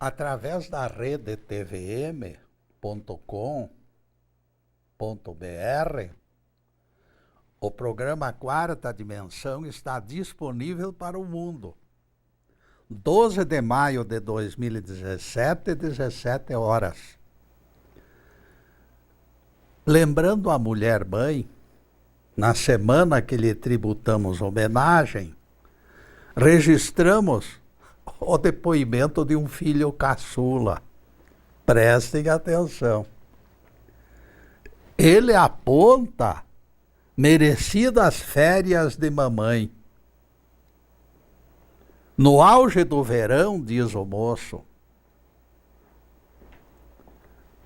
através da rede tvm.com.br, o programa Quarta Dimensão está disponível para o mundo. 12 de maio de 2017, 17 horas. Lembrando a mulher-mãe, na semana que lhe tributamos homenagem, registramos o depoimento de um filho caçula. Prestem atenção. Ele aponta merecidas férias de mamãe. No auge do verão, diz o moço,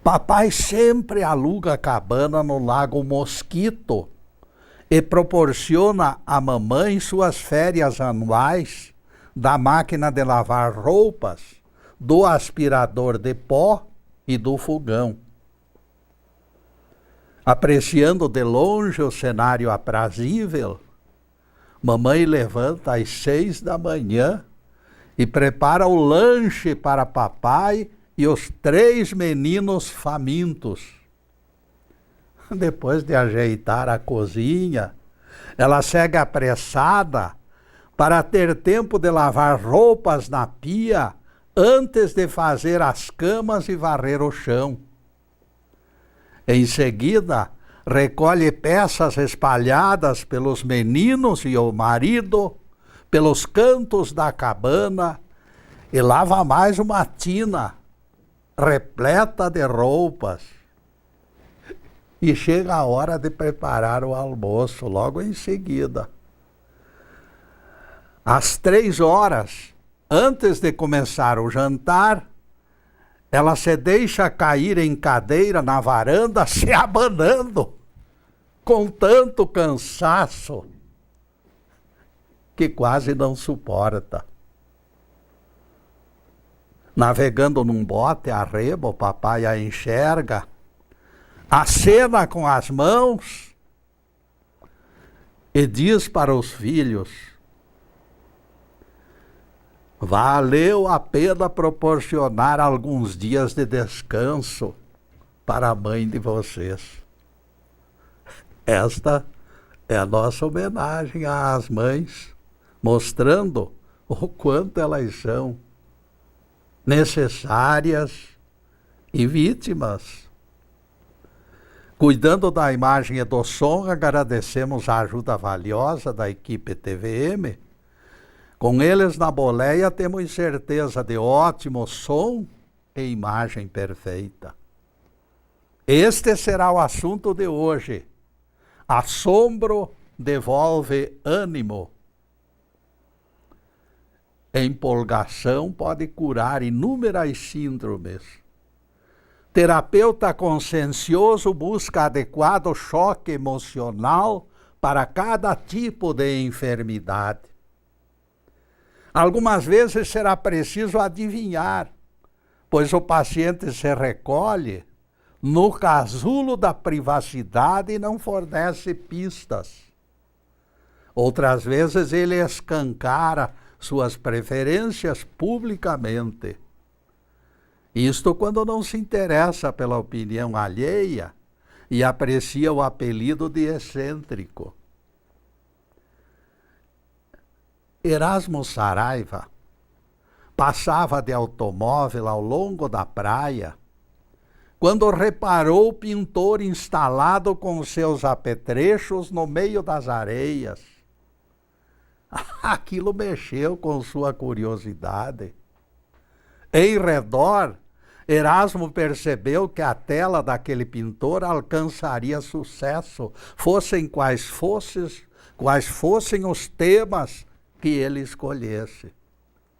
papai sempre aluga cabana no Lago Mosquito e proporciona à mamãe suas férias anuais da máquina de lavar roupas, do aspirador de pó e do fogão. Apreciando de longe o cenário aprazível, mamãe levanta às 6 da manhã e prepara o lanche para papai e os 3 meninos famintos. Depois de ajeitar a cozinha, ela segue apressada para ter tempo de lavar roupas na pia antes de fazer as camas e varrer o chão. Em seguida, recolhe peças espalhadas pelos meninos e o marido, pelos cantos da cabana, e lava mais uma tina repleta de roupas. E chega a hora de preparar o almoço, logo em seguida. Às 3 horas, antes de começar o jantar, ela se deixa cair em cadeira na varanda, se abanando, com tanto cansaço, que quase não suporta. Navegando num bote a remo, o papai a enxerga, acena com as mãos e diz para os filhos: valeu a pena proporcionar alguns dias de descanso para a mãe de vocês. Esta é a nossa homenagem às mães, mostrando o quanto elas são necessárias e vítimas. Cuidando da imagem e do som, agradecemos a ajuda valiosa da equipe TVM. Com eles na boleia, temos certeza de ótimo som e imagem perfeita. Este será o assunto de hoje. Assombro devolve ânimo. Empolgação pode curar inúmeras síndromes. Terapeuta consciencioso busca adequado choque emocional para cada tipo de enfermidade. Algumas vezes será preciso adivinhar, pois o paciente se recolhe no casulo da privacidade e não fornece pistas. Outras vezes ele escancara suas preferências publicamente. Isto quando não se interessa pela opinião alheia e aprecia o apelido de excêntrico. Erasmo Saraiva passava de automóvel ao longo da praia quando reparou o pintor instalado com seus apetrechos no meio das areias. Aquilo mexeu com sua curiosidade. Em redor, Erasmo percebeu que a tela daquele pintor alcançaria sucesso, fossem quais fossem os temas que ele escolhesse.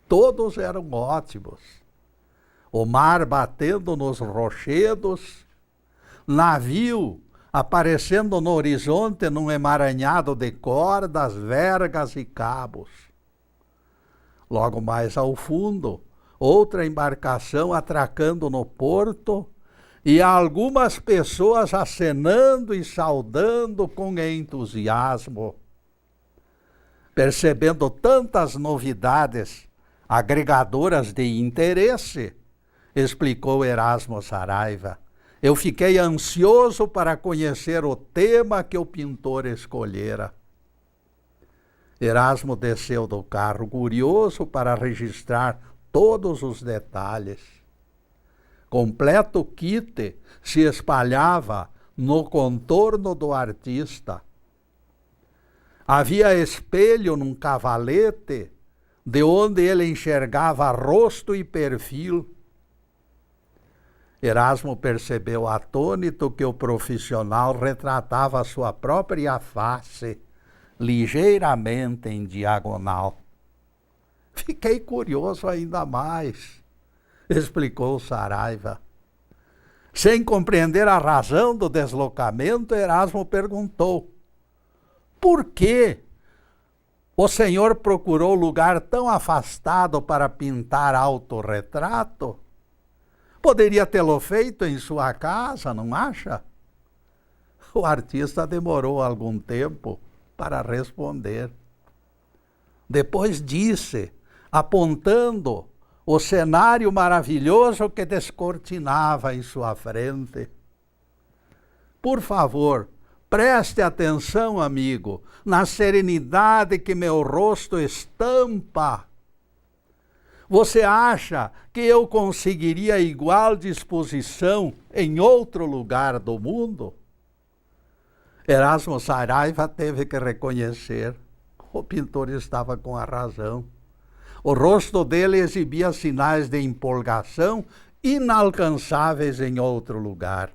Todos eram ótimos. O mar batendo nos rochedos, navio aparecendo no horizonte num emaranhado de cordas, vergas e cabos. Logo mais ao fundo, outra embarcação atracando no porto e algumas pessoas acenando e saudando com entusiasmo. Percebendo tantas novidades agregadoras de interesse, explicou Erasmo Saraiva. Eu fiquei ansioso para conhecer o tema que o pintor escolhera. Erasmo desceu do carro, curioso para registrar todos os detalhes. Completo kit se espalhava no contorno do artista. Havia espelho num cavalete, de onde ele enxergava rosto e perfil. Erasmo percebeu atônito que o profissional retratava sua própria face, ligeiramente em diagonal. Fiquei curioso ainda mais, explicou Saraiva. Sem compreender a razão do deslocamento, Erasmo perguntou: por que o senhor procurou lugar tão afastado para pintar autorretrato? Poderia tê-lo feito em sua casa, não acha? O artista demorou algum tempo para responder. Depois disse, apontando o cenário maravilhoso que descortinava em sua frente: por favor, preste atenção, amigo, na serenidade que meu rosto estampa. Você acha que eu conseguiria igual disposição em outro lugar do mundo? Erasmo Saraiva teve que reconhecer. O pintor estava com a razão. O rosto dele exibia sinais de empolgação inalcançáveis em outro lugar.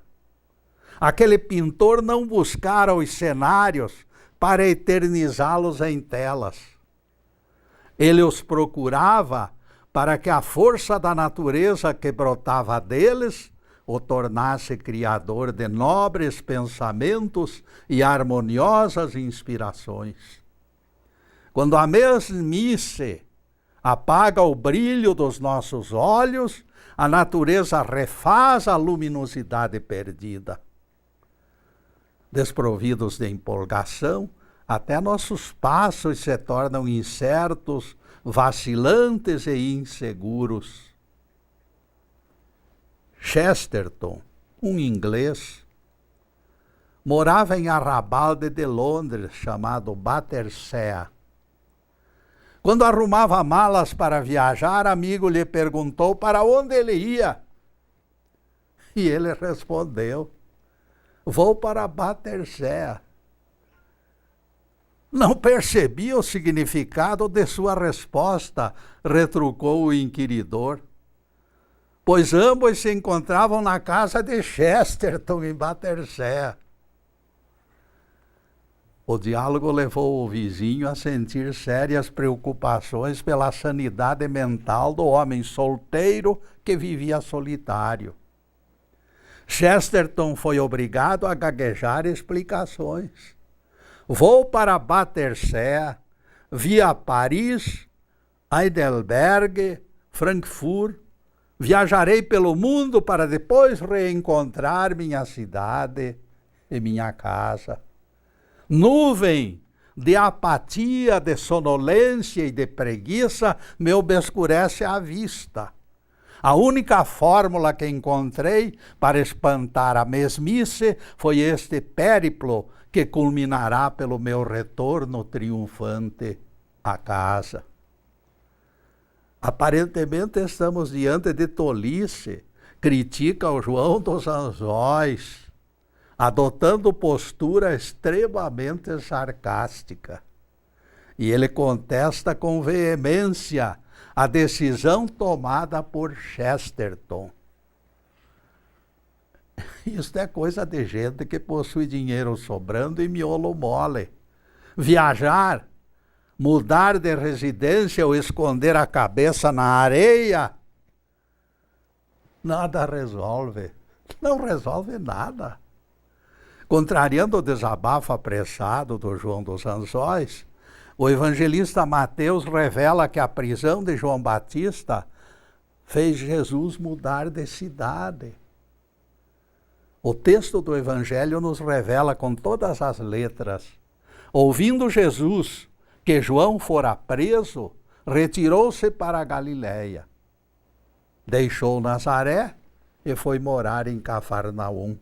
Aquele pintor não buscara os cenários para eternizá-los em telas. Ele os procurava para que a força da natureza que brotava deles o tornasse criador de nobres pensamentos e harmoniosas inspirações. Quando a mesmice apaga o brilho dos nossos olhos, a natureza refaz a luminosidade perdida. Desprovidos de empolgação, até nossos passos se tornam incertos, vacilantes e inseguros. Chesterton, um inglês, morava em Arrabalde de Londres, chamado Battersea. Quando arrumava malas para viajar, amigo lhe perguntou para onde ele ia. E ele respondeu: vou para Battersea. Não percebi o significado de sua resposta, retrucou o inquiridor, pois ambos se encontravam na casa de Chesterton, em Battersea. O diálogo levou o vizinho a sentir sérias preocupações pela sanidade mental do homem solteiro que vivia solitário. Chesterton foi obrigado a gaguejar explicações. Vou para Battersea, via Paris, Heidelberg, Frankfurt. Viajarei pelo mundo para depois reencontrar minha cidade e minha casa. Nuvem de apatia, de sonolência e de preguiça me obscurece a vista. A única fórmula que encontrei para espantar a mesmice foi este périplo que culminará pelo meu retorno triunfante à casa. Aparentemente estamos diante de tolice, critica o João dos Anzóis, adotando postura extremamente sarcástica. E ele contesta com veemência a decisão tomada por Chesterton. Isto é coisa de gente que possui dinheiro sobrando e miolo mole. Viajar, mudar de residência ou esconder a cabeça na areia, nada resolve. Não resolve nada. Contrariando o desabafo apressado do João dos Anzóis, o evangelista Mateus revela que a prisão de João Batista fez Jesus mudar de cidade. O texto do Evangelho nos revela com todas as letras: ouvindo Jesus que João fora preso, retirou-se para a Galiléia. deixou Nazaré e foi morar em Cafarnaum.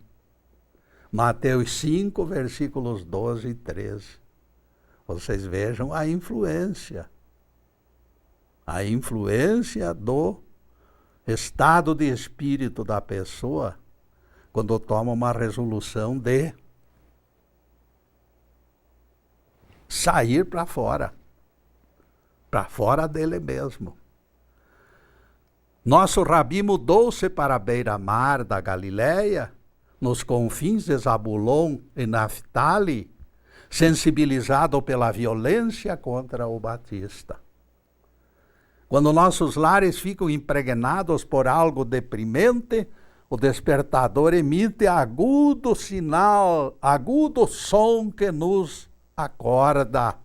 Mateus 5, versículos 12 e 13. Vocês vejam a influência do estado de espírito da pessoa quando toma uma resolução de sair para fora dele mesmo. Nosso rabi mudou-se para a beira-mar da Galileia, nos confins de Zabulon e Naftali, sensibilizado pela violência contra o Batista. Quando nossos lares ficam impregnados por algo deprimente, o despertador emite agudo sinal, agudo som que nos acorda.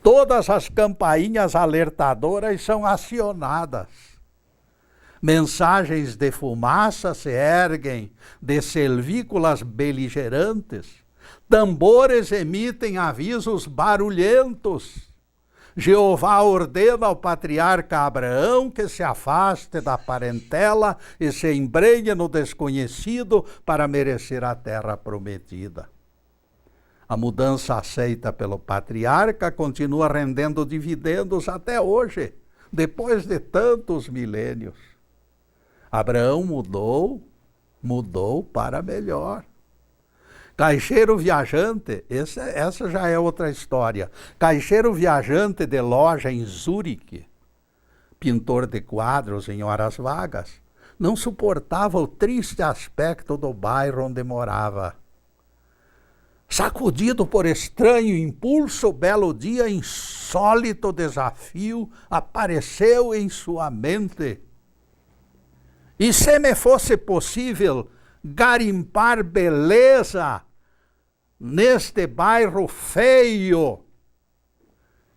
Todas as campainhas alertadoras são acionadas. Mensagens de fumaça se erguem de selvícolas beligerantes. Tambores emitem avisos barulhentos. Jeová ordena ao patriarca Abraão que se afaste da parentela e se embrenhe no desconhecido para merecer a terra prometida. A mudança aceita pelo patriarca continua rendendo dividendos até hoje, depois de tantos milênios. Abraão mudou para melhor. Caixeiro viajante, essa já é outra história. Caixeiro viajante de loja em Zurique, pintor de quadros em horas vagas, não suportava o triste aspecto do bairro onde morava. Sacudido por estranho impulso, belo dia, insólito desafio apareceu em sua mente. E se me fosse possível garimpar beleza neste bairro feio.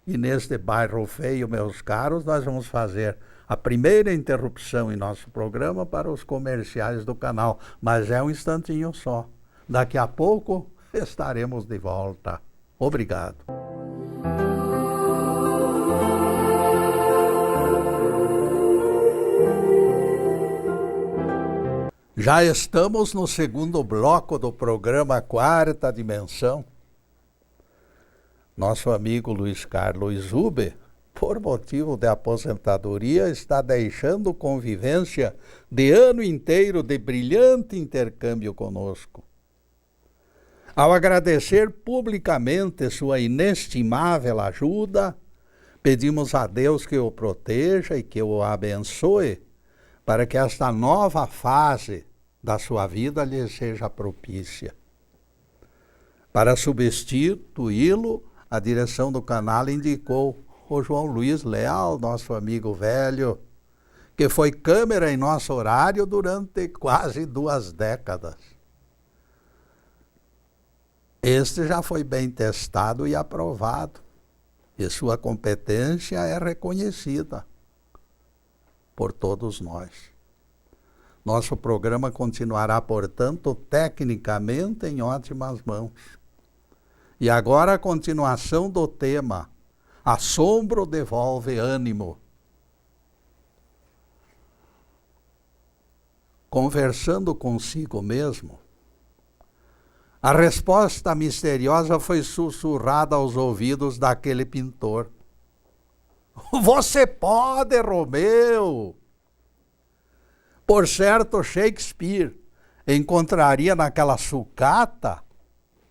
E neste bairro feio, meus caros, nós vamos fazer a primeira interrupção em nosso programa para os comerciais do canal, mas é um instantinho só. Daqui a pouco estaremos de volta. Obrigado. Já estamos no segundo bloco do programa Quarta Dimensão. Nosso amigo Luiz Carlos Zube, por motivo de aposentadoria, está deixando convivência de ano inteiro de brilhante intercâmbio conosco. Ao agradecer publicamente sua inestimável ajuda, pedimos a Deus que o proteja e que o abençoe, para que esta nova fase da sua vida lhe seja propícia. Para substituí-lo, a direção do canal indicou o João Luiz Leal, nosso amigo velho, que foi câmera em nosso horário durante quase 2 décadas. Este já foi bem testado e aprovado, e sua competência é reconhecida por todos nós. Nosso programa continuará, portanto, tecnicamente em ótimas mãos. E agora a continuação do tema: assombro devolve ânimo. Conversando consigo mesmo, a resposta misteriosa foi sussurrada aos ouvidos daquele pintor. Você pode, Romeu! Por certo, Shakespeare encontraria naquela sucata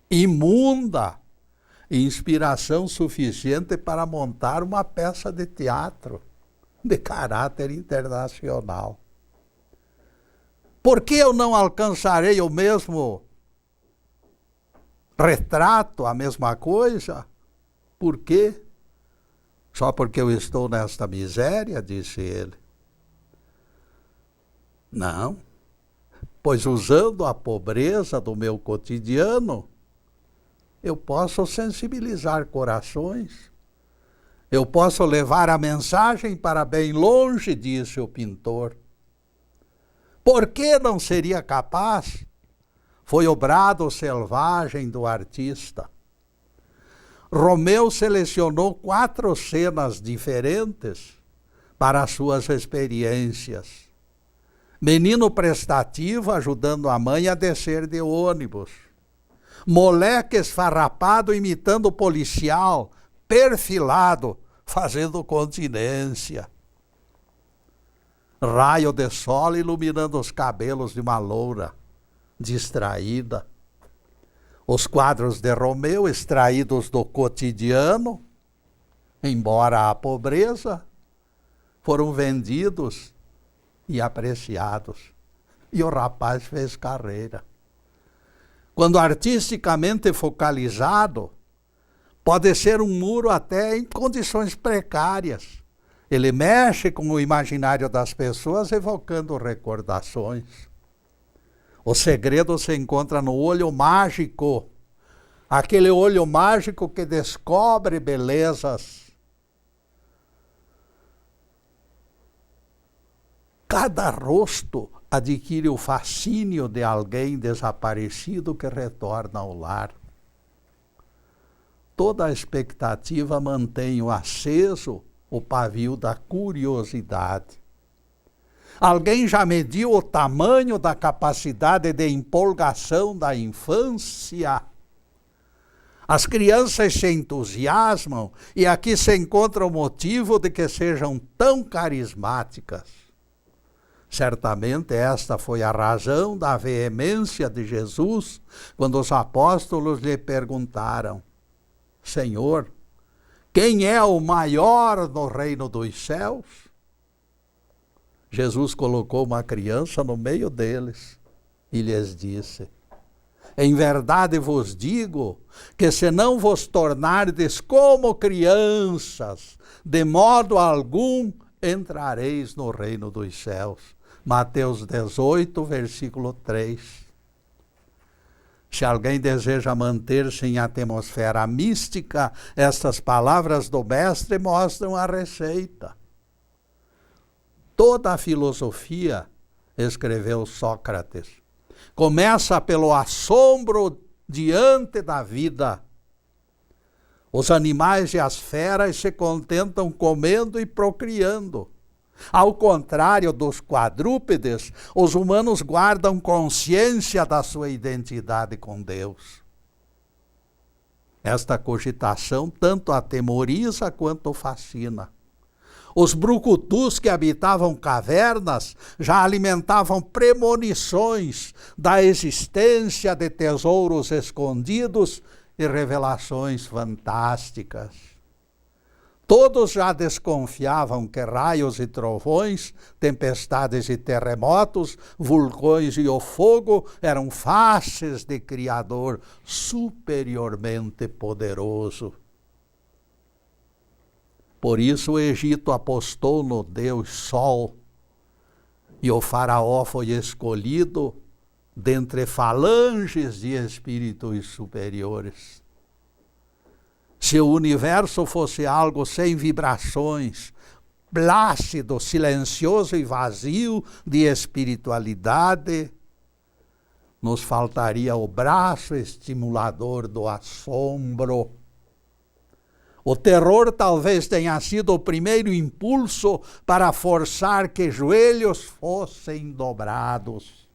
imunda inspiração suficiente para montar uma peça de teatro de caráter internacional. Por que eu não alcançarei o mesmo retrato, a mesma coisa? Por quê? Só porque eu estou nesta miséria, disse ele. Não, pois usando a pobreza do meu cotidiano, eu posso sensibilizar corações, eu posso levar a mensagem para bem longe, disse o pintor. Por que não seria capaz? Foi o brado selvagem do artista. Romeu selecionou 4 cenas diferentes para as suas experiências. Menino prestativo ajudando a mãe a descer de ônibus. Moleque esfarrapado imitando o policial, perfilado, fazendo continência. Raio de sol iluminando os cabelos de uma loura distraída. Os quadros de Romeu extraídos do cotidiano, embora a pobreza, foram vendidos e apreciados. E o rapaz fez carreira. Quando artisticamente focalizado, pode ser um muro até em condições precárias. Ele mexe com o imaginário das pessoas, evocando recordações. O segredo se encontra no olho mágico. Aquele olho mágico que descobre belezas. Cada rosto adquire o fascínio de alguém desaparecido que retorna ao lar. Toda a expectativa mantém aceso o pavio da curiosidade. Alguém já mediu o tamanho da capacidade de empolgação da infância? As crianças se entusiasmam e aqui se encontra o motivo de que sejam tão carismáticas. Certamente esta foi a razão da veemência de Jesus quando os apóstolos lhe perguntaram: Senhor, quem é o maior no reino dos céus? Jesus colocou uma criança no meio deles e lhes disse: em verdade vos digo que se não vos tornardes como crianças, de modo algum entrareis no reino dos céus. Mateus 18, versículo 3. Se alguém deseja manter-se em atmosfera mística, estas palavras do mestre mostram a receita. Toda a filosofia, escreveu Sócrates, começa pelo assombro diante da vida. Os animais e as feras se contentam comendo e procriando. Ao contrário dos quadrúpedes, os humanos guardam consciência da sua identidade com Deus. Esta cogitação tanto atemoriza quanto fascina. Os brucutus que habitavam cavernas já alimentavam premonições da existência de tesouros escondidos e revelações fantásticas. Todos já desconfiavam que raios e trovões, tempestades e terremotos, vulcões e o fogo eram faces de Criador superiormente poderoso. Por isso o Egito apostou no Deus Sol, e o faraó foi escolhido dentre falanges de espíritos superiores. Se o universo fosse algo sem vibrações, plácido, silencioso e vazio de espiritualidade, nos faltaria o braço estimulador do assombro. O terror talvez tenha sido o primeiro impulso para forçar que joelhos fossem dobrados.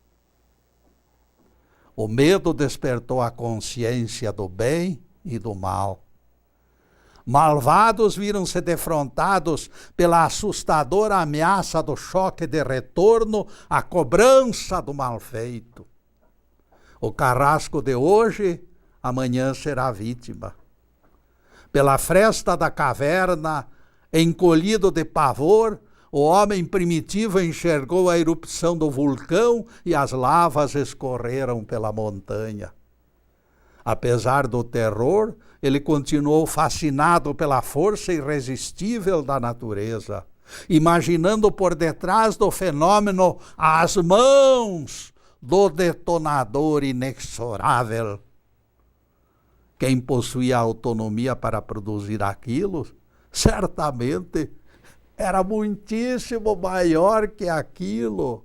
O medo despertou a consciência do bem e do mal. Malvados viram-se defrontados pela assustadora ameaça do choque de retorno à cobrança do mal feito. O carrasco de hoje, amanhã será vítima. Pela fresta da caverna, encolhido de pavor, o homem primitivo enxergou a erupção do vulcão e as lavas escorreram pela montanha. Apesar do terror, ele continuou fascinado pela força irresistível da natureza, imaginando por detrás do fenômeno as mãos do detonador inexorável. Quem possuía autonomia para produzir aquilo, certamente era muitíssimo maior que aquilo.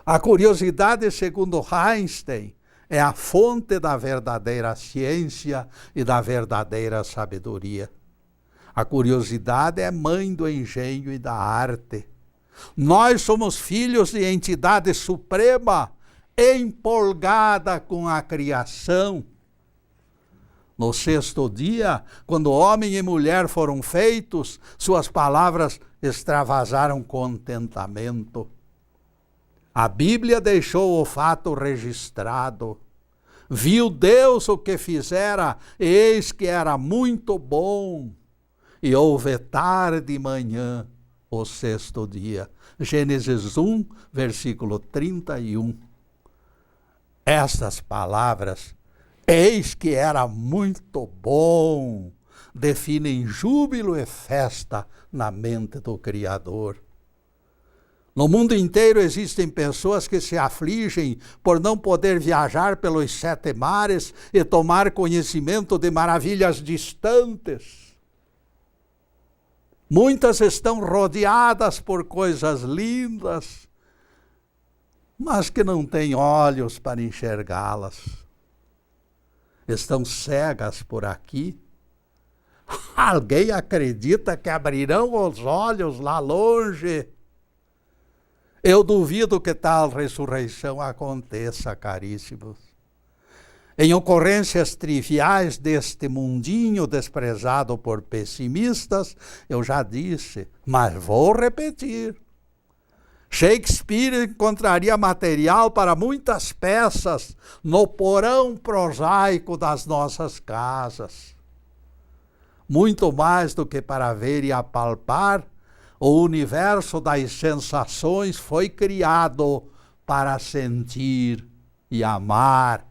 A curiosidade, segundo Einstein, é a fonte da verdadeira ciência e da verdadeira sabedoria. A curiosidade é mãe do engenho e da arte. Nós somos filhos de entidade suprema, empolgada com a criação. No sexto dia, quando homem e mulher foram feitos, suas palavras extravasaram contentamento. A Bíblia deixou o fato registrado. Viu Deus o que fizera, e eis que era muito bom. E houve tarde e manhã o sexto dia. Gênesis 1, versículo 31. Estas palavras, eis que era muito bom, definem júbilo e festa na mente do Criador. No mundo inteiro existem pessoas que se afligem por não poder viajar pelos 7 mares e tomar conhecimento de maravilhas distantes. Muitas estão rodeadas por coisas lindas, mas que não têm olhos para enxergá-las. Estão cegas por aqui. Alguém acredita que abrirão os olhos lá longe? Eu duvido que tal ressurreição aconteça, caríssimos. Em ocorrências triviais deste mundinho desprezado por pessimistas, eu já disse, mas vou repetir. Shakespeare encontraria material para muitas peças no porão prosaico das nossas casas. Muito mais do que para ver e apalpar, o universo das sensações foi criado para sentir e amar.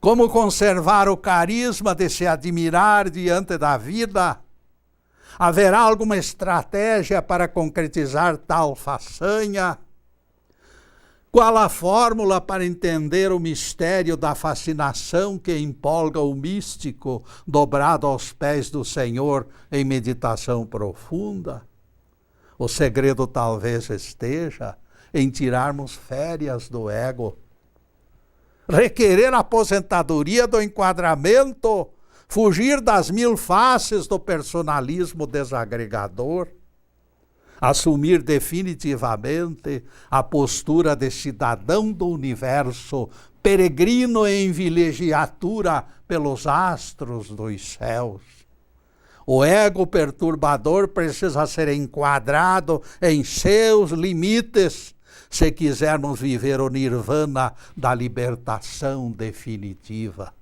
Como conservar o carisma de se admirar diante da vida? Haverá alguma estratégia para concretizar tal façanha? Qual a fórmula para entender o mistério da fascinação que empolga o místico dobrado aos pés do Senhor em meditação profunda? O segredo talvez esteja em tirarmos férias do ego. Requerer a aposentadoria do enquadramento, fugir das 1000 faces do personalismo desagregador, assumir definitivamente a postura de cidadão do universo, peregrino em vilegiatura pelos astros dos céus. O ego perturbador precisa ser enquadrado em seus limites, se quisermos viver o nirvana da libertação definitiva.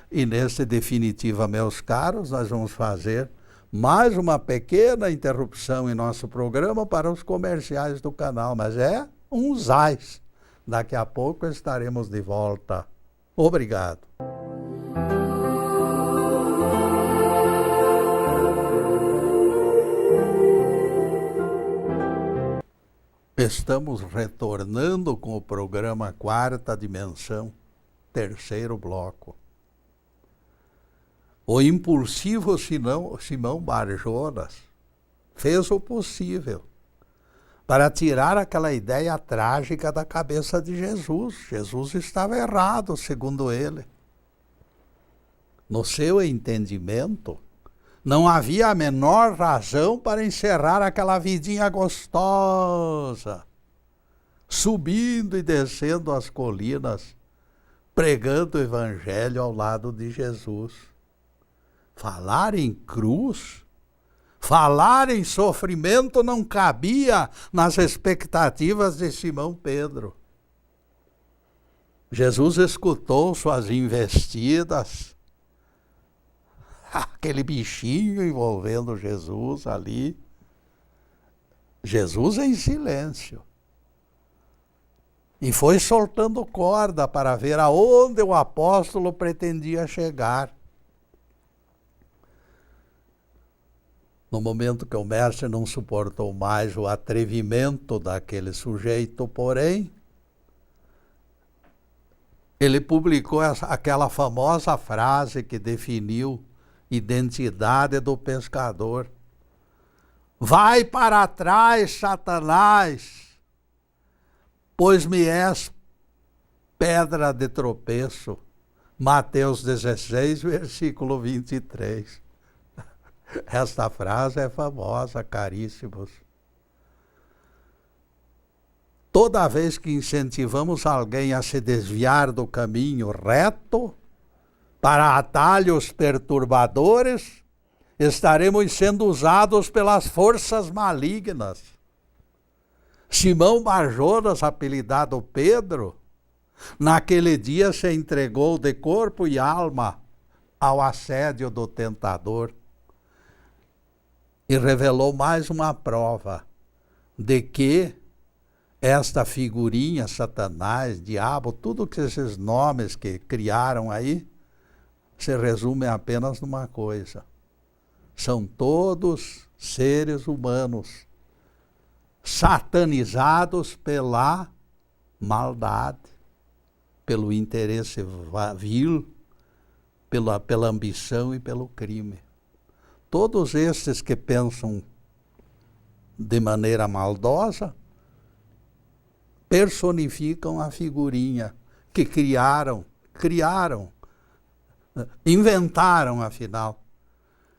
E nesse definitiva, meus caros, nós vamos fazer mais uma pequena interrupção em nosso programa para os comerciais do canal, mas é um zais. Daqui a pouco estaremos de volta. Obrigado. Estamos retornando com o programa Quarta Dimensão, terceiro bloco. O impulsivo Simão Barjonas fez o possível para tirar aquela ideia trágica da cabeça de Jesus. Jesus estava errado, segundo ele. No seu entendimento, não havia a menor razão para encerrar aquela vidinha gostosa, subindo e descendo as colinas, pregando o evangelho ao lado de Jesus. Falar em cruz, falar em sofrimento não cabia nas expectativas de Simão Pedro. Jesus escutou suas investidas, aquele bichinho envolvendo Jesus ali. Jesus em silêncio. E foi soltando corda para ver aonde o apóstolo pretendia chegar. No momento que o mestre não suportou mais o atrevimento daquele sujeito, porém, ele publicou aquela famosa frase que definiu identidade do pescador. Vai para trás, Satanás, pois me és pedra de tropeço. Mateus 16, versículo 23. Esta frase é famosa, caríssimos. Toda vez que incentivamos alguém a se desviar do caminho reto para atalhos perturbadores, estaremos sendo usados pelas forças malignas. Simão Bar-Jonas, apelidado Pedro, naquele dia se entregou de corpo e alma ao assédio do tentador e revelou mais uma prova de que esta figurinha, Satanás, diabo, tudo que esses nomes que criaram aí, se resume apenas numa coisa. São todos seres humanos satanizados pela maldade, pelo interesse vil, pela ambição e pelo crime. Todos estes que pensam de maneira maldosa personificam a figurinha que criaram, inventaram afinal.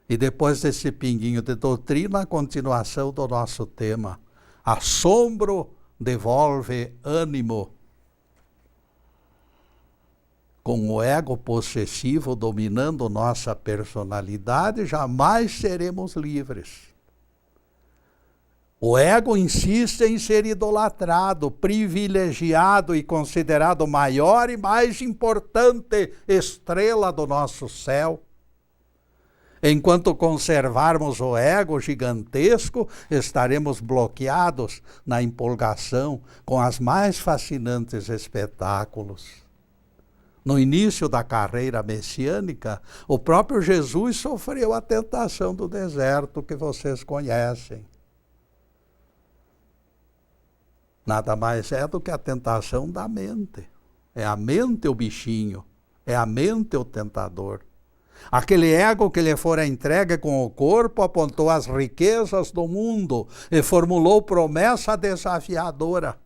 E depois desse pinguinho de doutrina, a continuação do nosso tema. Assombro devolve ânimo. Com o ego possessivo dominando nossa personalidade, jamais seremos livres. O ego insiste em ser idolatrado, privilegiado e considerado maior e mais importante estrela do nosso céu. Enquanto conservarmos o ego gigantesco, estaremos bloqueados na empolgação com as mais fascinantes espetáculos. No início da carreira messiânica, o próprio Jesus sofreu a tentação do deserto que vocês conhecem. Nada mais é do que a tentação da mente. É a mente o bichinho, é a mente o tentador. Aquele ego que lhe fora entregue com o corpo apontou as riquezas do mundo e formulou promessa desafiadora.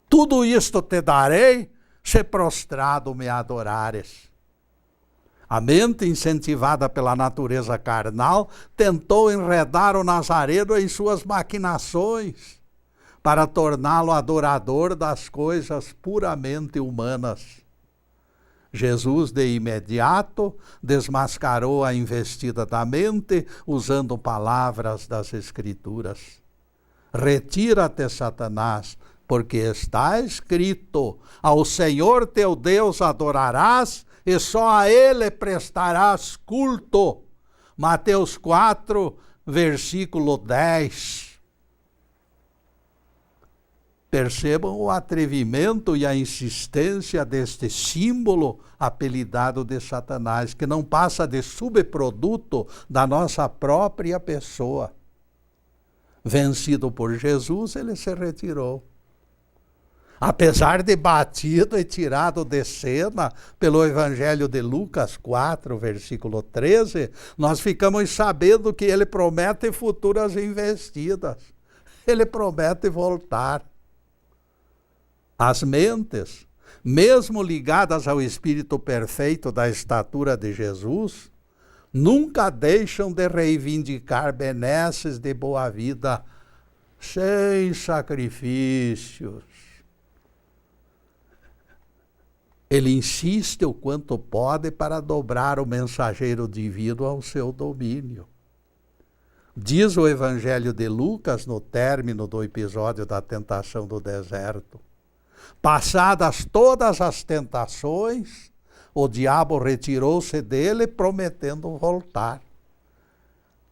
Tudo isto te darei, se prostrado me adorares. A mente, incentivada pela natureza carnal, tentou enredar o Nazareno em suas maquinações, para torná-lo adorador das coisas puramente humanas. Jesus, de imediato, desmascarou a investida da mente, usando palavras das Escrituras. Retira-te, Satanás, porque está escrito: ao Senhor teu Deus adorarás e só a Ele prestarás culto. Mateus 4, versículo 10. Percebam o atrevimento e a insistência deste símbolo apelidado de Satanás, que não passa de subproduto da nossa própria pessoa. Vencido por Jesus, ele se retirou. Apesar de batido e tirado de cena pelo Evangelho de Lucas 4, versículo 13, nós ficamos sabendo que ele promete futuras investidas. Ele promete voltar. As mentes, mesmo ligadas ao Espírito perfeito da estatura de Jesus, nunca deixam de reivindicar benesses de boa vida sem sacrifícios. Ele insiste o quanto pode para dobrar o mensageiro divino ao seu domínio. Diz o Evangelho de Lucas, no término do episódio da tentação do deserto: passadas todas as tentações, o diabo retirou-se dele, prometendo voltar.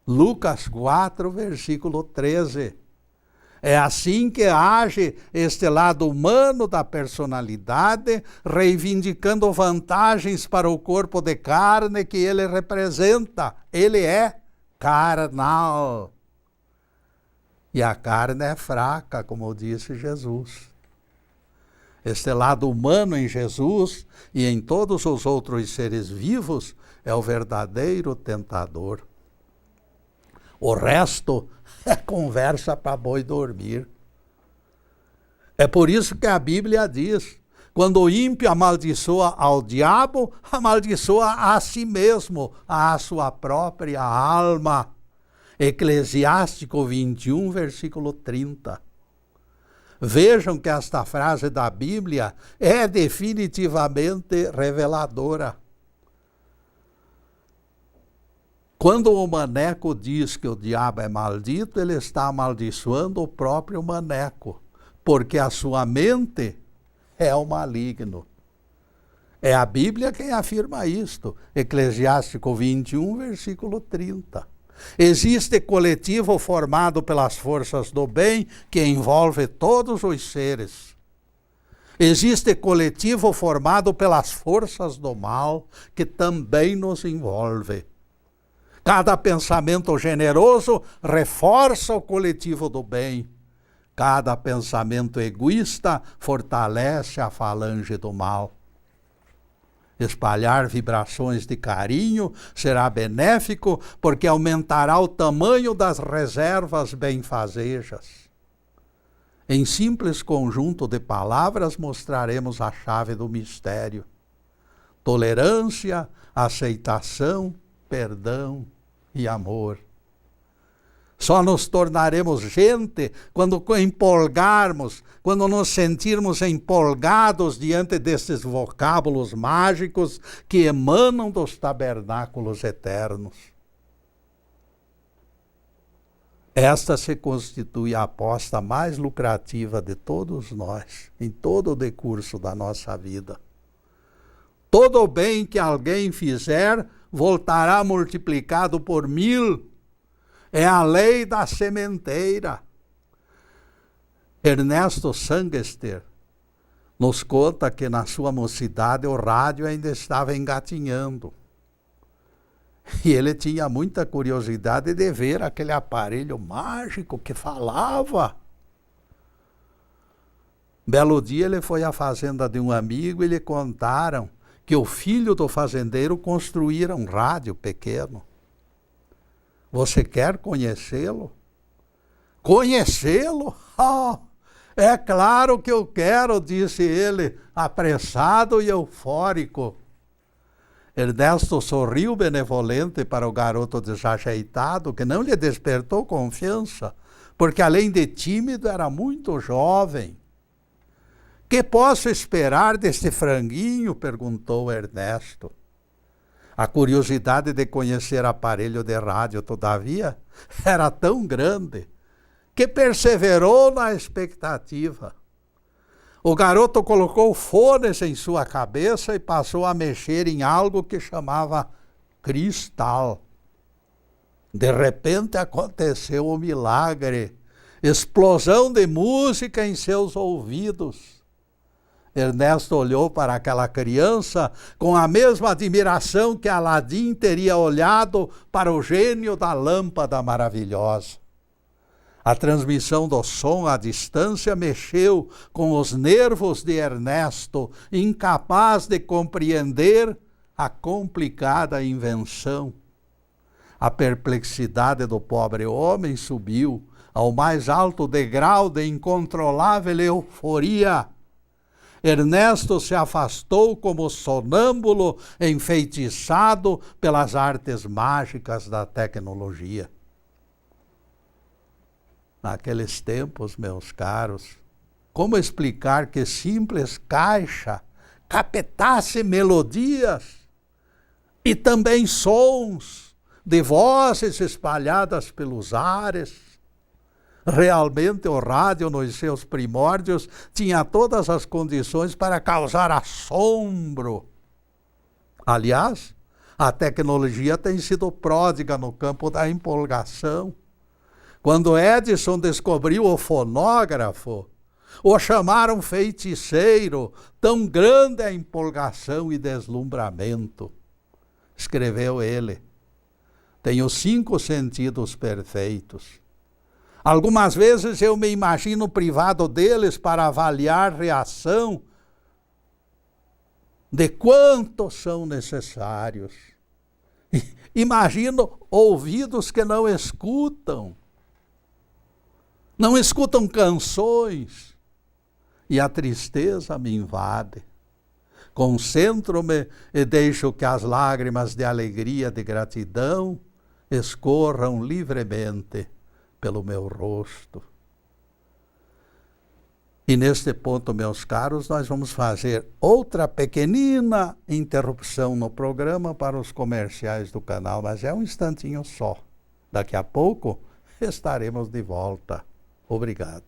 Lucas 4, versículo 13. É assim que age este lado humano da personalidade, reivindicando vantagens para o corpo de carne que ele representa. Ele é carnal. E a carne é fraca, como disse Jesus. Este lado humano em Jesus e em todos os outros seres vivos é o verdadeiro tentador. O resto é conversa para boi dormir. É por isso que a Bíblia diz: Quando o ímpio amaldiçoa ao diabo, amaldiçoa a si mesmo, a sua própria alma. Eclesiástico 21, versículo 30. Vejam que esta frase da Bíblia é definitivamente reveladora. Quando o maneco diz que o diabo é maldito, ele está amaldiçoando o próprio maneco, porque a sua mente é o maligno. É a Bíblia quem afirma isto. Eclesiástico 21, versículo 30. Existe coletivo formado pelas forças do bem que envolve todos os seres. Existe coletivo formado pelas forças do mal que também nos envolve. Cada pensamento generoso reforça o coletivo do bem. Cada pensamento egoísta fortalece a falange do mal. Espalhar vibrações de carinho será benéfico, porque aumentará o tamanho das reservas benfazejas. Em simples conjunto de palavras mostraremos a chave do mistério: tolerância, aceitação, perdão e amor. Só nos tornaremos gente quando empolgarmos, quando nos sentirmos empolgados diante desses vocábulos mágicos que emanam dos tabernáculos eternos. Esta se constitui a aposta mais lucrativa de todos nós, em todo o decurso da nossa vida. Todo o bem que alguém fizer voltará multiplicado por 1000. É a lei da sementeira. Ernesto Sangster nos conta que na sua mocidade o rádio ainda estava engatinhando. E ele tinha muita curiosidade de ver aquele aparelho mágico que falava. Belo dia ele foi à fazenda de um amigo e lhe contaram que o filho do fazendeiro construíra um rádio pequeno. Você quer conhecê-lo? Conhecê-lo? Oh, é claro que eu quero, disse ele, apressado e eufórico. Ernesto sorriu benevolente para o garoto desajeitado, que não lhe despertou confiança, porque além de tímido era muito jovem. Que posso esperar deste franguinho? Perguntou Ernesto. A curiosidade de conhecer aparelho de rádio, todavia, era tão grande que perseverou na expectativa. O garoto colocou fones em sua cabeça e passou a mexer em algo que chamava cristal. De repente aconteceu o milagre. Explosão de música em seus ouvidos. Ernesto olhou para aquela criança com a mesma admiração que Aladim teria olhado para o gênio da lâmpada maravilhosa. A transmissão do som à distância mexeu com os nervos de Ernesto, incapaz de compreender a complicada invenção. A perplexidade do pobre homem subiu ao mais alto degrau de incontrolável euforia. Ernesto se afastou como sonâmbulo, enfeitiçado pelas artes mágicas da tecnologia. Naqueles tempos, meus caros, como explicar que simples caixa captasse melodias e também sons de vozes espalhadas pelos ares? Realmente o rádio, nos seus primórdios, tinha todas as condições para causar assombro. Aliás, a tecnologia tem sido pródiga no campo da empolgação. Quando Edison descobriu o fonógrafo, o chamaram feiticeiro, tão grande a empolgação e deslumbramento. Escreveu ele: tenho 5 sentidos perfeitos. Algumas vezes eu me imagino privado deles para avaliar reação de quantos são necessários. Imagino ouvidos que não escutam canções. e a tristeza me invade. Concentro-me e deixo que as lágrimas de alegria, de gratidão, escorram livremente pelo meu rosto. E neste ponto, meus caros, nós vamos fazer outra pequenina interrupção no programa para os comerciais do canal, mas é um instantinho só. Daqui a pouco estaremos de volta. Obrigado.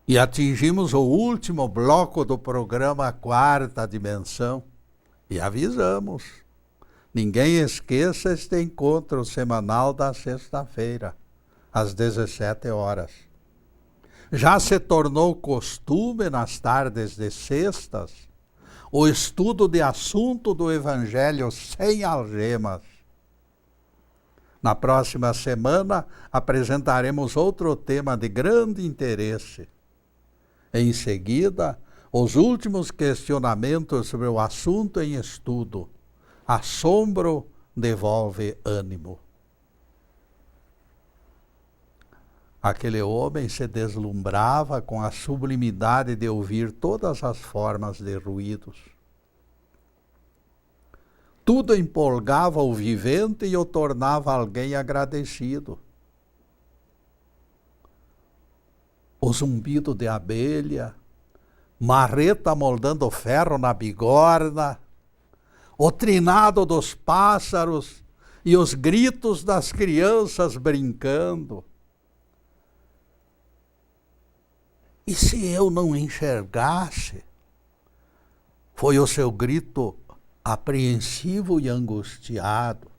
E atingimos o último bloco do programa Quarta Dimensão e avisamos. Ninguém esqueça este encontro semanal da sexta-feira, às 17 horas. Já se tornou costume nas tardes de sextas o estudo de assunto do Evangelho sem algemas. Na próxima semana apresentaremos outro tema de grande interesse. Em seguida, os últimos questionamentos sobre o assunto em estudo. Assombro devolve ânimo. Aquele homem se deslumbrava com a sublimidade de ouvir todas as formas de ruídos. Tudo empolgava o vivente e o tornava alguém agradecido. O zumbido de abelha, marreta moldando ferro na bigorna, o trinado dos pássaros e os gritos das crianças brincando. E se eu não enxergasse? Foi o seu grito apreensivo e angustiado.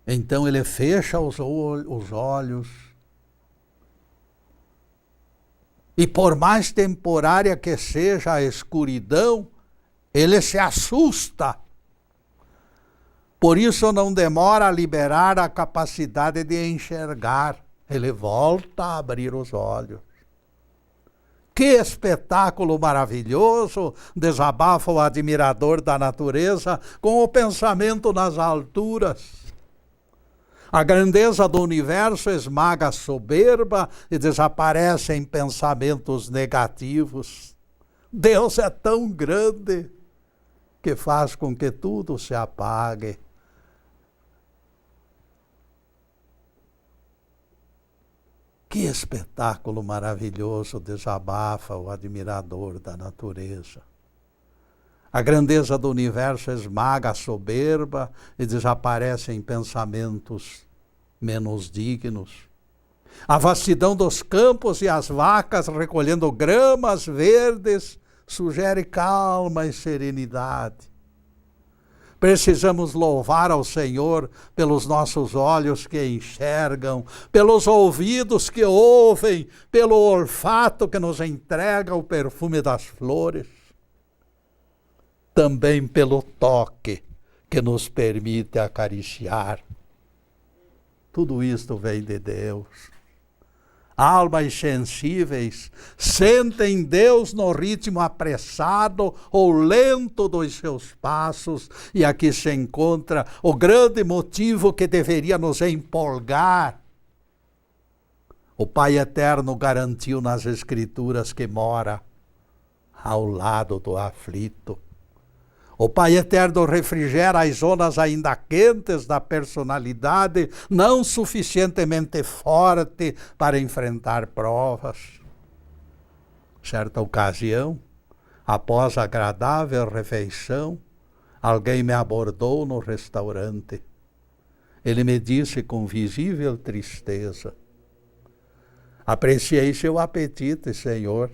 Então ele fecha os olhos e, por mais temporária que seja a escuridão, ele se assusta. Por isso não demora a liberar a capacidade de enxergar. Ele volta a abrir os olhos. Que espetáculo maravilhoso! Desabafa o admirador da natureza com o pensamento nas alturas. A grandeza do universo esmaga a soberba e desaparece em pensamentos negativos. Deus é tão grande que faz com que tudo se apague. Que espetáculo maravilhoso desabafa o admirador da natureza. A grandeza do universo esmaga a soberba e desaparece em pensamentos menos dignos. A vastidão dos campos e as vacas recolhendo gramas verdes sugere calma e serenidade. Precisamos louvar ao Senhor pelos nossos olhos que enxergam, pelos ouvidos que ouvem, pelo olfato que nos entrega o perfume das flores, também pelo toque que nos permite acariciar. Tudo isto vem de Deus. Almas sensíveis sentem Deus no ritmo apressado ou lento dos seus passos, e aqui se encontra o grande motivo que deveria nos empolgar. O Pai Eterno garantiu nas Escrituras que mora ao lado do aflito. O Pai Eterno refrigera as zonas ainda quentes da personalidade, não suficientemente forte para enfrentar provas. Certa ocasião, após a agradável refeição, alguém me abordou no restaurante. Ele me disse com visível tristeza: apreciei seu apetite, Senhor.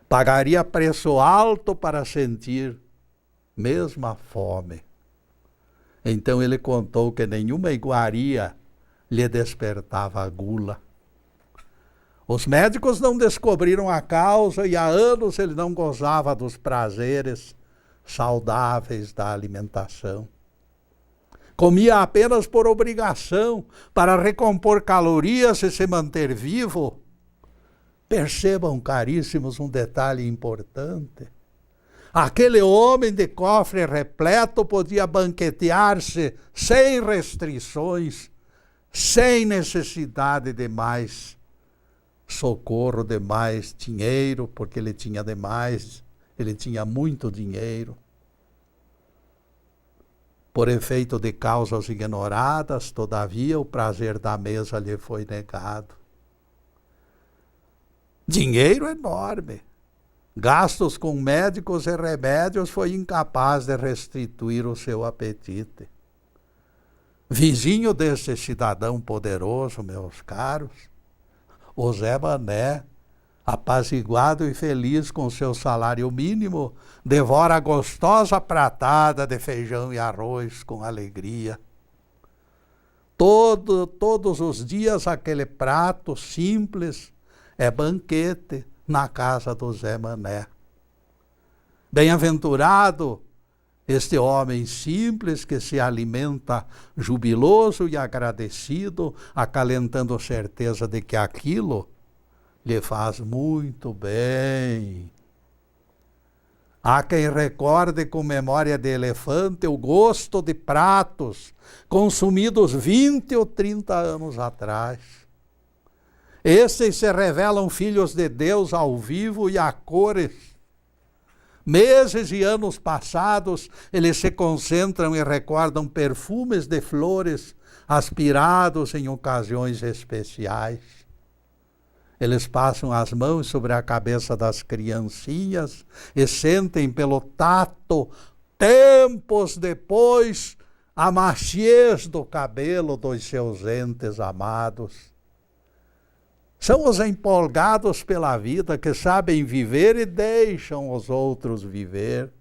Pagaria preço alto para sentir mesmo a fome. Então ele contou que nenhuma iguaria lhe despertava a gula. Os médicos não descobriram a causa e há anos ele não gozava dos prazeres saudáveis da alimentação. Comia apenas por obrigação, para recompor calorias e se manter vivo. Percebam, caríssimos, um detalhe importante. Aquele homem de cofre repleto podia banquetear-se sem restrições, sem necessidade de mais socorro, de mais dinheiro, porque ele tinha demais, ele tinha muito dinheiro. Por efeito de causas ignoradas, todavia, o prazer da mesa lhe foi negado. Dinheiro enorme. Gastos com médicos e remédios, foi incapaz de restituir o seu apetite. Vizinho desse cidadão poderoso, meus caros, o Zé Mané, apaziguado e feliz com seu salário mínimo, devora a gostosa pratada de feijão e arroz com alegria. Todos os dias aquele prato simples é banquete na casa do Zé Mané. Bem-aventurado este homem simples que se alimenta jubiloso e agradecido, acalentando certeza de que aquilo lhe faz muito bem. Há quem recorde com memória de elefante o gosto de pratos consumidos 20 ou 30 anos atrás. Estes se revelam filhos de Deus ao vivo e a cores. Meses e anos passados, eles se concentram e recordam perfumes de flores aspirados em ocasiões especiais. Eles passam as mãos sobre a cabeça das criancinhas e sentem pelo tato, tempos depois, a maciez do cabelo dos seus entes amados. São os empolgados pela vida que sabem viver e deixam os outros viver.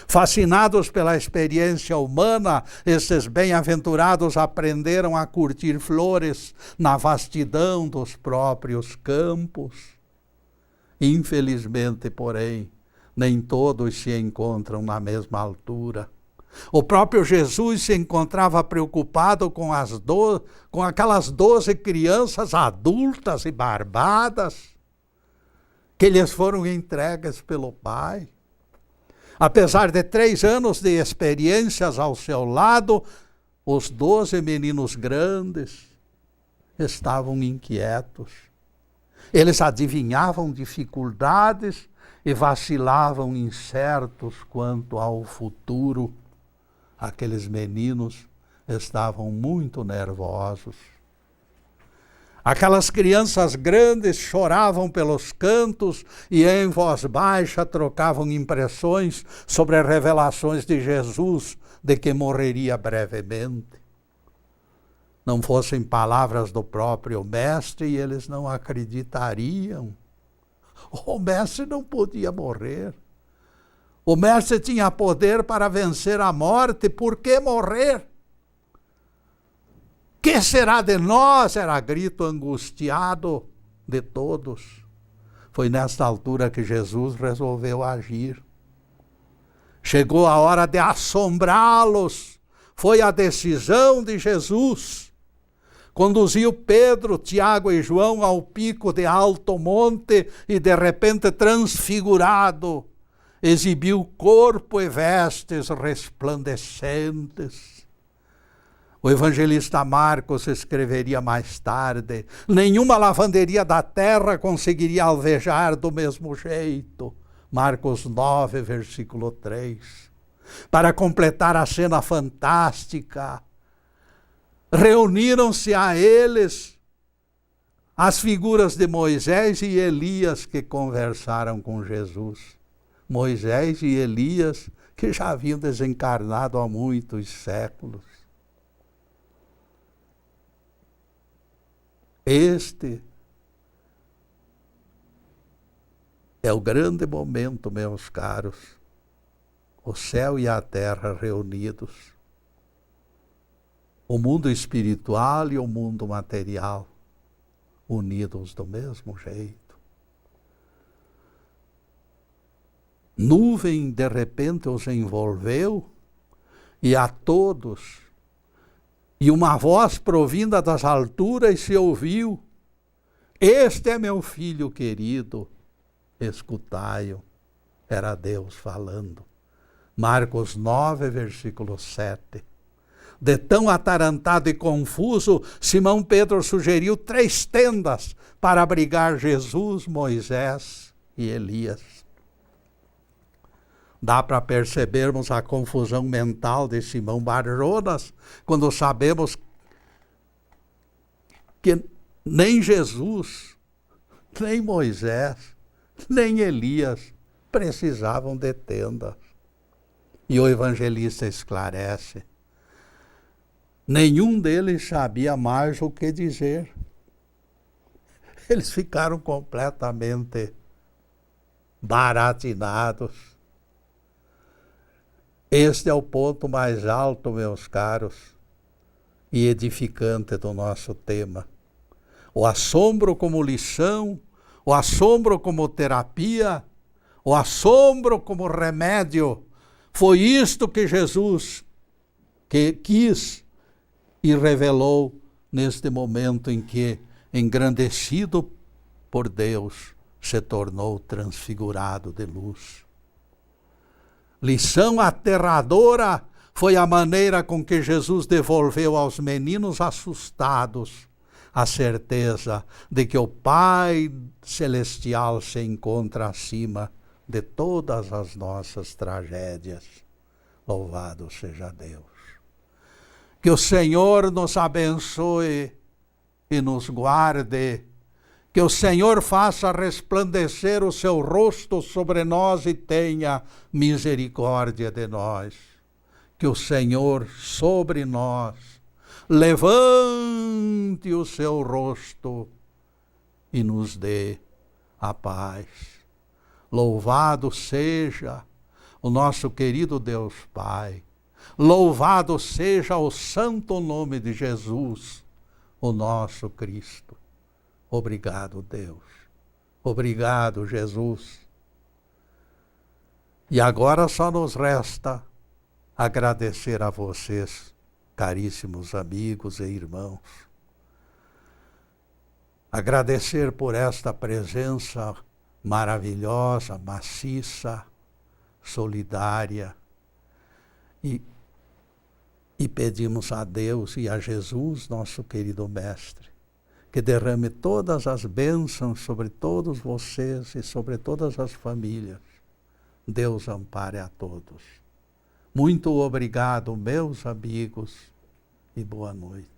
Fascinados pela experiência humana, esses bem-aventurados aprenderam a curtir flores na vastidão dos próprios campos. Infelizmente, porém, nem todos se encontram na mesma altura. O próprio Jesus se encontrava preocupado com aquelas 12 crianças adultas e barbadas que lhes foram entregues pelo Pai. Apesar de 3 anos de experiências ao seu lado, os 12 meninos grandes estavam inquietos. Eles adivinhavam dificuldades e vacilavam incertos quanto ao futuro. Aqueles meninos estavam muito nervosos. Aquelas crianças grandes choravam pelos cantos e em voz baixa trocavam impressões sobre as revelações de Jesus, de que morreria brevemente. Não fossem palavras do próprio Mestre, eles não acreditariam. O Mestre não podia morrer. O Mestre tinha poder para vencer a morte, por que morrer? Que será de nós? Era grito angustiado de todos. Foi nesta altura que Jesus resolveu agir. Chegou a hora de assombrá-los. Foi a decisão de Jesus. Conduziu Pedro, Tiago e João ao pico de alto monte e, de repente, transfigurado, exibiu corpo e vestes resplandecentes. O evangelista Marcos escreveria mais tarde: nenhuma lavanderia da terra conseguiria alvejar do mesmo jeito. Marcos 9, versículo 3. Para completar a cena fantástica, reuniram-se a eles as figuras de Moisés e Elias que conversaram com Jesus. Moisés e Elias, que já haviam desencarnado há muitos séculos. Este é o grande momento, meus caros. O céu e a terra reunidos. O mundo espiritual e o mundo material unidos do mesmo jeito. Nuvem de repente os envolveu e a todos, e uma voz provinda das alturas se ouviu: este é meu filho querido, escutai-o. Era Deus falando. Marcos 9, versículo 7. De tão atarantado e confuso, Simão Pedro sugeriu 3 tendas para abrigar Jesus, Moisés e Elias. Dá para percebermos a confusão mental de Simão Bar-Jonas quando sabemos que nem Jesus, nem Moisés, nem Elias precisavam de tenda. E o evangelista esclarece: nenhum deles sabia mais o que dizer. Eles ficaram completamente baratinados. Este é o ponto mais alto, meus caros, e edificante do nosso tema. O assombro como lição, o assombro como terapia, o assombro como remédio. Foi isto que Jesus quis e revelou neste momento em que, engrandecido por Deus, se tornou transfigurado de luz. Lição aterradora foi a maneira com que Jesus devolveu aos meninos assustados a certeza de que o Pai Celestial se encontra acima de todas as nossas tragédias. Louvado seja Deus. Que o Senhor nos abençoe e nos guarde. Que o Senhor faça resplandecer o seu rosto sobre nós e tenha misericórdia de nós. Que o Senhor sobre nós levante o seu rosto e nos dê a paz. Louvado seja o nosso querido Deus Pai. Louvado seja o santo nome de Jesus, o nosso Cristo. Obrigado, Deus. Obrigado, Jesus. E agora só nos resta agradecer a vocês, caríssimos amigos e irmãos. Agradecer por esta presença maravilhosa, maciça, solidária. E pedimos a Deus e a Jesus, nosso querido Mestre, que derrame todas as bênçãos sobre todos vocês e sobre todas as famílias. Deus ampare a todos. Muito obrigado, meus amigos, e boa noite.